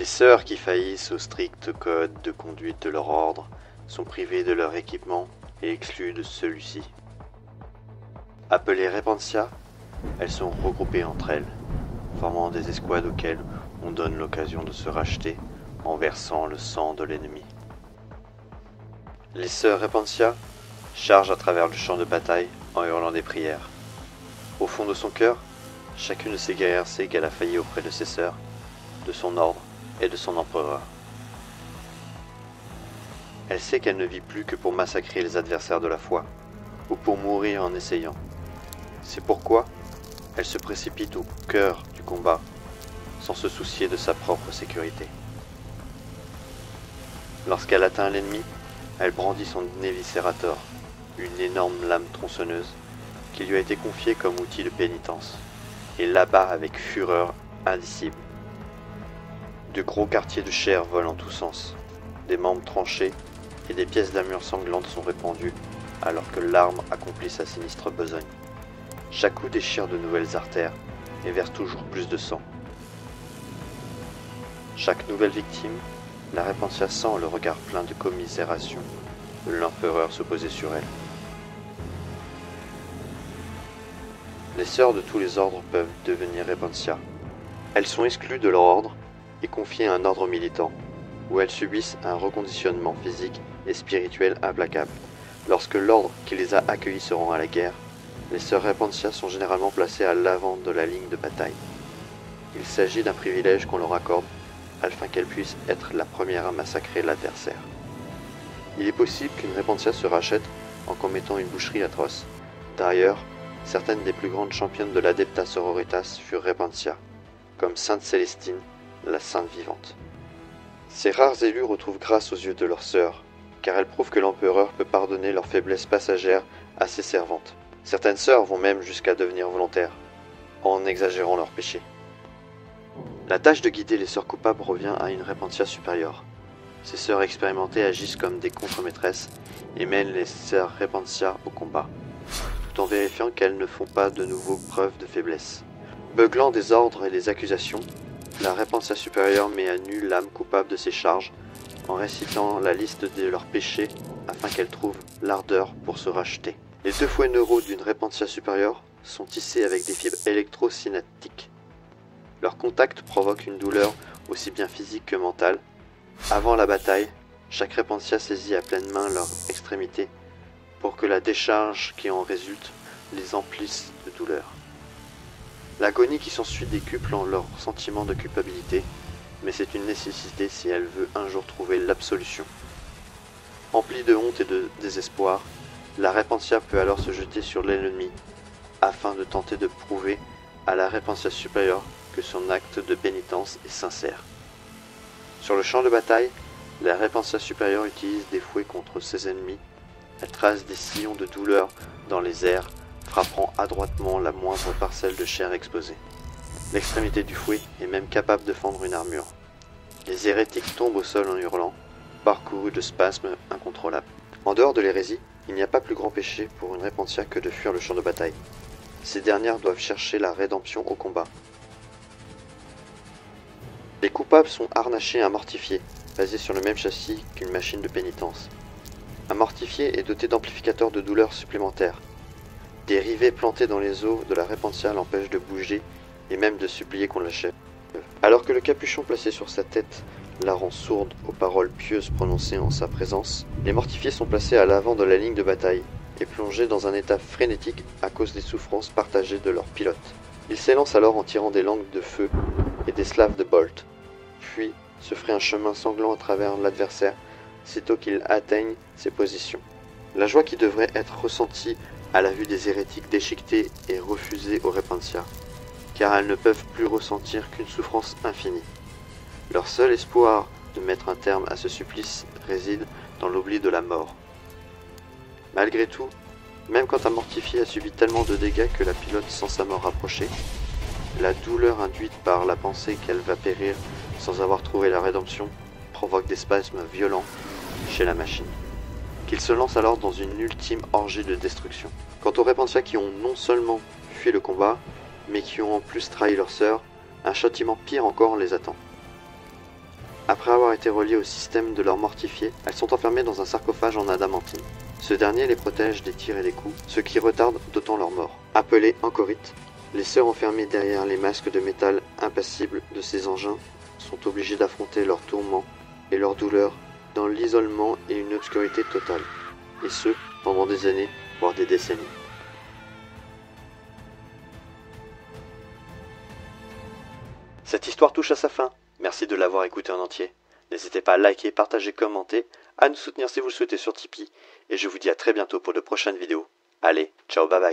Les sœurs qui faillissent au strict code de conduite de leur ordre sont privées de leur équipement et exclues de celui-ci. Appelées Repentia, elles sont regroupées entre elles, formant des escouades auxquelles on donne l'occasion de se racheter en versant le sang de l'ennemi. Les sœurs Repentia chargent à travers le champ de bataille en hurlant des prières. Au fond de son cœur, chacune de ces guerrières sait qu'elle a failli auprès de ses sœurs, de son ordre et de son empereur. Elle sait qu'elle ne vit plus que pour massacrer les adversaires de la foi, ou pour mourir en essayant. C'est pourquoi elle se précipite au cœur du combat, sans se soucier de sa propre sécurité. Lorsqu'elle atteint l'ennemi, elle brandit son Eviscerator, une énorme lame tronçonneuse qui lui a été confiée comme outil de pénitence, et l'abat avec fureur indicible. De gros quartiers de chair volent en tous sens, des membres tranchés et des pièces d'armure sanglantes sont répandues alors que l'arme accomplit sa sinistre besogne. Chaque coup déchire de nouvelles artères et verse toujours plus de sang. Chaque nouvelle victime, la Repentia sent le regard plein de commisération de l'empereur se poser sur elle. Les sœurs de tous les ordres peuvent devenir Repentia. Elles sont exclues de leur ordre et confiées à un ordre militant, où elles subissent un reconditionnement physique et spirituel implacable. Lorsque l'ordre qui les a accueillis se rend à la guerre, les sœurs Repentia sont généralement placées à l'avant de la ligne de bataille. Il s'agit d'un privilège qu'on leur accorde afin qu'elles puissent être la première à massacrer l'adversaire. Il est possible qu'une Repentia se rachète en commettant une boucherie atroce. D'ailleurs, certaines des plus grandes championnes de l'Adepta Sororitas furent Repentia, comme Sainte Célestine, la Sainte vivante. Ces rares élus retrouvent grâce aux yeux de leurs sœurs, car elles prouvent que l'empereur peut pardonner leurs faiblesses passagères à ses servantes. Certaines sœurs vont même jusqu'à devenir volontaires, en exagérant leurs péchés. La tâche de guider les sœurs coupables revient à une Repentia supérieure. Ces sœurs expérimentées agissent comme des contre-maîtresses et mènent les sœurs Repentia au combat, tout en vérifiant qu'elles ne font pas de nouveau preuve de faiblesse. Beuglant des ordres et des accusations, la Repentia supérieure met à nu l'âme coupable de ses charges en récitant la liste de leurs péchés afin qu'elle trouve l'ardeur pour se racheter. Les deux fouets neuraux d'une Repentia supérieure sont tissés avec des fibres électrosynaptiques. Leur contact provoque une douleur aussi bien physique que mentale. Avant la bataille, chaque Repentia saisit à pleine main leur extrémité pour que la décharge qui en résulte les emplisse de douleur. L'agonie qui s'ensuit décuple leur sentiment de culpabilité, mais c'est une nécessité si elle veut un jour trouver l'absolution. Emplie de honte et de désespoir, la Repentia peut alors se jeter sur l'ennemi, afin de tenter de prouver à la Repentia supérieure que son acte de pénitence est sincère. Sur le champ de bataille, la Repentia supérieure utilise des fouets contre ses ennemis. Elle trace des sillons de douleur dans les airs, frappant adroitement la moindre parcelle de chair exposée. L'extrémité du fouet est même capable de fendre une armure. Les hérétiques tombent au sol en hurlant, parcourus de spasmes incontrôlables. En dehors de l'hérésie, il n'y a pas plus grand péché pour une Repentia que de fuir le champ de bataille. Ces dernières doivent chercher la rédemption au combat. Les coupables sont harnachés à un mortifié, basé sur le même châssis qu'une machine de pénitence. Un mortifié est doté d'amplificateurs de douleur supplémentaires. Des rivets plantés dans les os de la Repentia l'empêchent de bouger et même de supplier qu'on l'achève. Alors que le capuchon placé sur sa tête la rend sourde aux paroles pieuses prononcées en sa présence, les mortifiés sont placés à l'avant de la ligne de bataille et plongés dans un état frénétique à cause des souffrances partagées de leurs pilotes. Ils s'élancent alors en tirant des langues de feu et des slaves de bolt, puis se fraient un chemin sanglant à travers l'adversaire sitôt qu'ils atteignent ses positions. La joie qui devrait être ressentie à la vue des hérétiques déchiquetés est refusée aux Repentia, car elles ne peuvent plus ressentir qu'une souffrance infinie. Leur seul espoir de mettre un terme à ce supplice réside dans l'oubli de la mort. Malgré tout, même quand un mortifié a subi tellement de dégâts que la pilote sent sa mort approcher, la douleur induite par la pensée qu'elle va périr sans avoir trouvé la rédemption provoque des spasmes violents chez la machine, qu'ils se lancent alors dans une ultime orgie de destruction. Quant aux Repentia qui ont non seulement fui le combat, mais qui ont en plus trahi leur sœur, un châtiment pire encore les attend. Après avoir été reliées au système de leur mortifié, elles sont enfermées dans un sarcophage en adamantine. Ce dernier les protège des tirs et des coups, ce qui retarde d'autant leur mort. Appelées Anchorites, les sœurs enfermées derrière les masques de métal impassibles de ces engins sont obligées d'affronter leurs tourments et leurs douleurs dans l'isolement et une obscurité totale, et ce, pendant des années, voire des décennies. Cette histoire touche à sa fin. Merci de l'avoir écoutée en entier. N'hésitez pas à liker, partager, commenter, à nous soutenir si vous le souhaitez sur Tipeee, et je vous dis à très bientôt pour de prochaines vidéos. Allez, ciao, bye bye.